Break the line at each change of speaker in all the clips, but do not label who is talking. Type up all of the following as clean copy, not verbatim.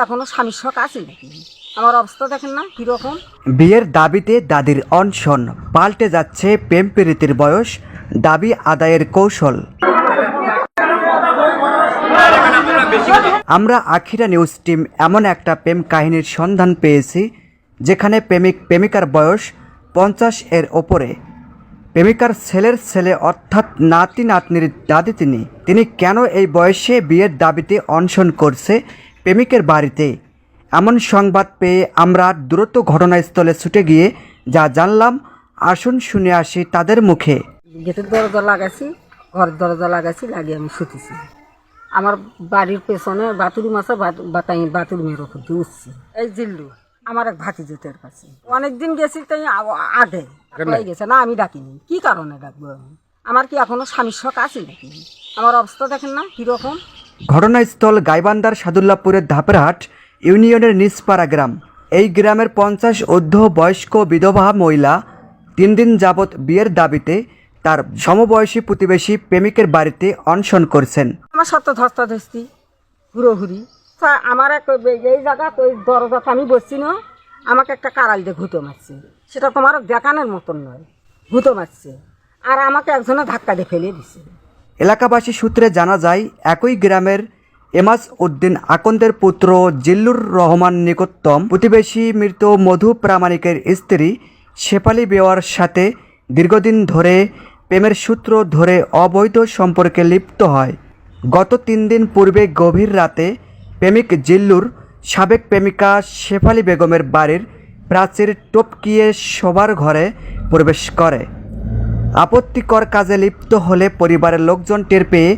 এখনো স্বামীর শখ আছে নাকি? আমার অবস্থা দেখেন না কিরকম।
বিয়ের দাবিতে দাদির অনশন, পাল্টে যাচ্ছে প্রেম প্রীতির বয়স, দাবি আদায়ের কৌশল। আমরা আখিরা নিউজ টিম এমন একটা প্রেম কাহিনীর সন্ধান পেয়েছি যেখানে প্রেমিক প্রেমিকার বয়স 50 এর ওপরে। প্রেমিকার ছেলের ছেলে অর্থাৎ নাতি নাতনির দাদি তিনি কেন এই বয়সে বিয়ের দাবিতে অনশন করছে প্রেমিকের বাড়িতে, এমন সংবাদ পেয়ে আমরা দ্রুত ঘটনাস্থলে ছুটে গিয়ে যা জানলাম আসুন শুনে আসি তাদের মুখে।
গেটের দরজা লাগাইছি, ঘরের দরজা লাগাইছি, লাগিয়ে আমি শুতেছি। আমার বাড়ির পেছনে বাথরুম আছে, বাথরুমের ওপর দিয়ে উঠছি। এই জিল্লু আমার এক ভাতিজের কাছে অনেকদিন গেছি, তাই আগে হয়ে গেছে না, আমি ডাকিনি। কি কারণে ডাকবো আমি? আমার কি এখনো স্বামীর শখ আছে নাকি? আমার অবস্থা দেখেন না কিরকম।
ঘটনাস্থল গাইবান্ধার সাদুল্লাপুরের ধাপেরহাট ইউনিয়নের নিচপাড়া গ্রাম। এই গ্রামের 50 ঊর্ধ্ব বয়স্ক বিধবা মহিলা 3 দিন যাবৎ বিয়ের দাবিতে তার সমবয়সী প্রতিবেশী প্রেমিকের বাড়িতে অনশন করছেন।
আমার সাথে ধস্তাধস্তি হুড়োহুড়ি। আমার এক এই জায়গা ওই দরজাতে আমি বসছি না, আমাকে একটা কারাল দিয়ে ঘুঁতো মারছে। সেটা তোমার দেখানোর মতন নয়, ঘুঁতো মারছে। আর আমাকে একজনে ধাক্কা দিয়ে ফেলে দিছে।
এলাকাবাসী সূত্রে জানা যায় একই গ্রামের এমাজ উদ্দিন আকন্দের পুত্র জিল্লুর রহমান নিকটতম প্রতিবেশী মৃত মধু প্রামাণিকের স্ত্রী শেফালি বেওয়ার সাথে দীর্ঘদিন ধরে প্রেমের সূত্র ধরে অবৈধ সম্পর্কে লিপ্ত হয়। গত 3 দিন পূর্বে গভীর রাতে প্রেমিক জিল্লুর সাবেক প্রেমিকা শেফালি বেগমের বাড়ির প্রাচীর টপকিয়ে শোবার ঘরে প্রবেশ করে। আপত্তিকর কাজে লিপ্ত হলে পরিবারের লোকজন টের পেয়ে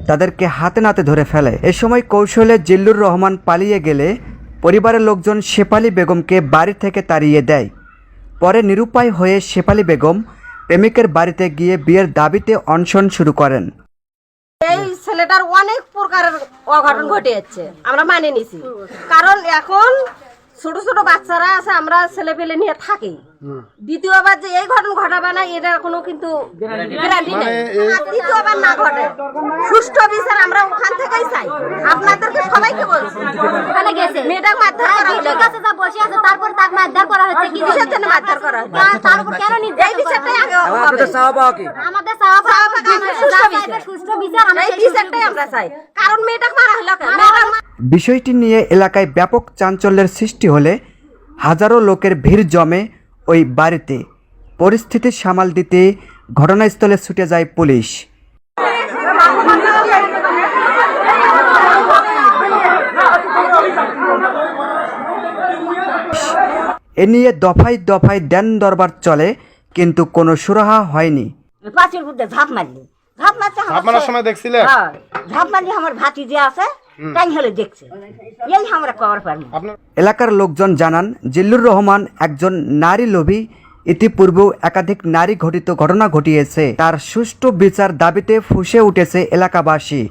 তাদেরকে হাতে নাতে ধরে ফেলে। এ সময় কৌশলে জিল্লুর রহমান পালিয়ে গেলে পরিবারের লোকজন শেফালি বেগমকে বাড়ি থেকে তাড়িয়ে দেয়। পরে নিরুপায় হয়ে শেফালি বেগম প্রেমিকের বাড়িতে গিয়ে বিয়ের দাবিতে অনশন শুরু করেন।
এই ছেলেটার অনেক প্রকারের অঘটন ঘটে যাচ্ছে, আমরা মানে নিছি। কারণ এখন ছোট ছোট বাচ্চারা আছে, আমরা ছেলে পেলে নিয়ে থাকি। দ্বিতীয়বার যে এই ঘটনা ঘটাবে না এটার কোনো কিন্তু গ্যারান্টি নেই। দ্বিতীয়বার না ঘটে সুষ্ঠু বিচার আমরা ওখান থেকেই চাই। আপনাদেরকে সবাইকে বলছি, ওখানে গেছে মেয়েটা মারধর করা হয়েছে, কাছে যা বসে আছে, তারপর তাকে মারধর করা হচ্ছে। কি কিসের জন্য মারধর করা হচ্ছে? তার উপর কেন নির্যাতন? এই বিচারটাই আগে আমাদের চাওয়া কি? আমাদের চাওয়া সুষ্ঠু বিচার, আমরা এই বিচারটাই আমরা চাই। কারণ মেয়েটাকে মারা হলো কেন?
বিষয়টি নিয়ে এলাকায় ব্যাপক চাঞ্চল্যের সৃষ্টি হলে হাজারো লোকের ভিড় জমে ওই বাড়িতে। পরিস্থিতি সামাল দিতে ঘটনাস্থলে ছুটে যায় পুলিশ। এ নিয়ে দফায় দফায় দেন দরবার চলে, কিন্তু কোনো সুরাহা হয়নি।
পাঁচের মধ্যে ঝাঁপ মারলি, ঝাঁপ মারার সময় দেখছিলে? হ্যাঁ, ঝাঁপ মারলি আমার ভাতি যে আছে তাই হলে দেখছে, এই আমরা কভার পারবো।
এলাকার লোকজন জানান জিল্লুর রহমান একজন নারী লোভী, ইতিপূর্বেও একাধিক নারী ঘটিত ঘটনা ঘটিয়েছে। তার সুষ্ঠু বিচার দাবিতে ফুঁসে উঠেছে এলাকাবাসী।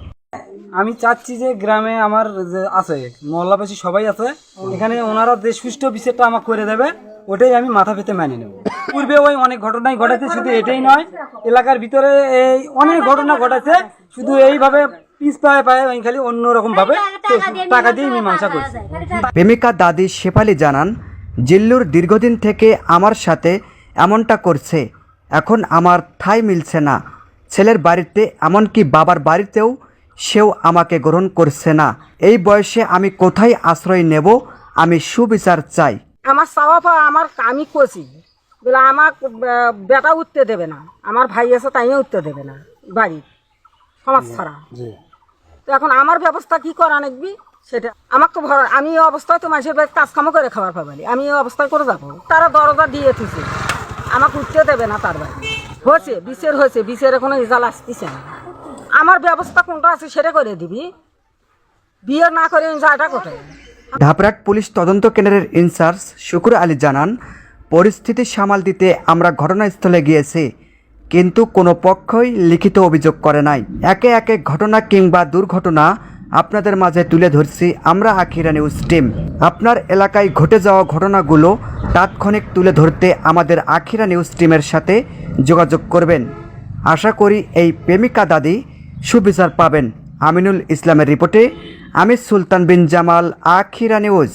আমি চাচ্ছি যে গ্রামে আমার যে আছে মহল্লাবাসী সবাই আছে, এখানে ওনারা যে সুষ্ঠু বিচারটা আমাকে করে দেবে ওটাই আমি মাথা পেতে মেনে নেব। পূর্বে ওই অনেক ঘটনাই ঘটেছে, শুধু এটাই নয়, এলাকার ভিতরে এই অনেক ঘটনা ঘটেছে। শুধু এইভাবে পিস পায়ে পায়ে খালি অন্যরকম ভাবে টাকা দিয়ে মীমাংসা করছে।
প্রেমিকা দাদি শেফালি জানান জিল্লুর দীর্ঘদিন থেকে আমার সাথে এমনটা করছে, এখন আমার ঠাঁই মিলছে না। ছেলের বাড়িতে এমনকি বাবার বাড়িতেও সেও আমাকে গ্রহণ করছে না। এই বয়সে আমি কোথায় আশ্রয় নেব? আমি সুবিচার চাই।
আমার চাওয়া পাওয়া আমি করছি বলে আমার বেটা উঠতে দেবে না, আমার ভাই আছে তাইও উঠতে দেবে না বাড়ির সমাজ ছাড়া। তো এখন আমার ব্যবস্থা কি করা নাকবি সেটা আমার তো ভরা। আমি এই অবস্থায় তো মানুষের বাড়ির কাজকামও করে খাবার পাবালি, আমি এই অবস্থায় করে যাবো? তারা দরজা দিয়ে থুছে, আমাকে উঠতে দেবে না তার বাড়ি। হয়েছে বিচার হয়েছে, বিচারে কোনো রেজাল্ট আসতেছে না। আমার ব্যবস্থা কোনটা আছে সেটা করে দিবি, বিয়ে না করে যাটা কোথায়।
ধাপরাট পুলিশ তদন্ত কেন্দ্রের ইনচার্জ শুকুর আলী জানান পরিস্থিতি সামাল দিতে আমরা ঘটনাস্থলে গিয়েছি, কিন্তু কোনো পক্ষই লিখিত অভিযোগ করে নাই। একে একে ঘটনা কিংবা দুর্ঘটনা আপনাদের মাঝে তুলে ধরছি আমরা আখিরা নিউজ টিম। আপনার এলাকায় ঘটে যাওয়া ঘটনাগুলো তাৎক্ষণিক তুলে ধরতে আমাদের আখিরা নিউজ টিমের সাথে যোগাযোগ করবেন। আশা করি এই প্রেমিকা দাদি সুবিচার পাবেন। আমিনুল ইসলামের রিপোর্টে আমি সুলতান বিন জামাল, আখিরা নিউজ।